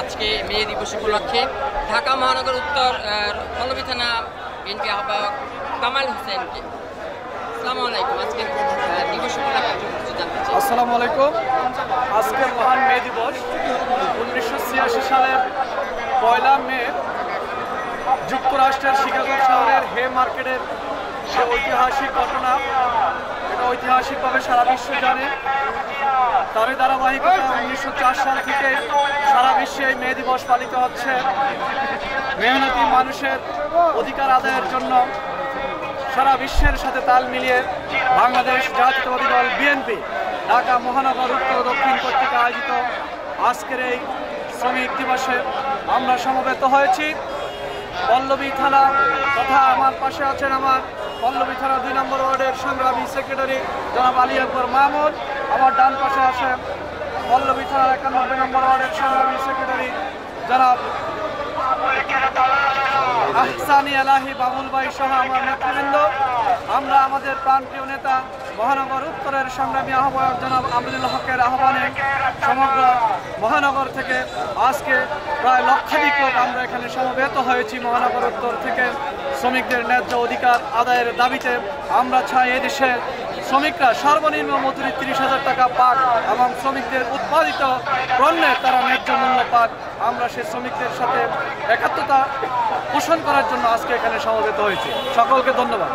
আজকে মে দিবস উপলক্ষে ঢাকা মহানগর উত্তর পল্লবী থানা বিএনপি আহ্বায়ক কামাল হোসেনকে আসসালামু আলাইকুম। আজকে দিবস উপলক্ষে জানতে চাই। আসসালামু আলাইকুম। আজকে মহান মে দিবস 1986 সালের 1 মে যুক্তরাষ্ট্রের শিকাগো শহরের হে মার্কেটের সে ঐতিহাসিক ঘটনা, এটা ঐতিহাসিকভাবে সারা বিশ্ব জানে। তারই ধারাবাহিকতা 1904 সাল থেকে সারা বিশ্বে এই মে দিবস পালিত হচ্ছে। মেহনতি মানুষের অধিকার আদায়ের জন্য সারা বিশ্বের সাথে তাল মিলিয়ে বাংলাদেশ জাতীয়তাবাদী দল বিএনপি ঢাকা মহানগর উত্তর দক্ষিণ কর্তৃক আয়োজিত আজকের এই শ্রমিক দিবসে আমরা সমবেত হয়েছি। পল্লবী থানা তথা আমার পাশে আছেন আমার পল্লবী থানা 2 নম্বর ওয়ার্ডের সংগ্রামী সেক্রেটারি জনাব আলী আকবর মাহমুদ। আমার ডান পাশে আছেন পল্লবী থানার 91 নম্বর ওয়ার্ডের সংগ্রামী সেক্রেটারি জনাব আহসানি এলাহি বাবুল ভাই সহ আমার নেতৃবৃন্দ। আমরা আমাদের প্রাণপ্রিয় নেতা মহানগর উত্তরের সংগ্রামী আহ্বায়ক জনাব আমিনুল হকের আহ্বানে সমগ্র মহানগর থেকে আজকে প্রায় লক্ষাধিক লোক আমরা এখানে সমবেত হয়েছি। মহানগর উত্তর থেকে শ্রমিকদের ন্যায্য অধিকার আদায়ের দাবিতে আমরা চাই এদেশের শ্রমিকরা সর্বনিম্ন মজুরি 30,000 টাকা পাক এবং শ্রমিকদের উৎপাদিত পণ্যের তারা ন্যায্য মূল্য পাক। আমরা সেই শ্রমিকদের সাথে একাত্মতা পোষণ করার জন্য আজকে এখানে সমবেত হয়েছি। সকলকে ধন্যবাদ।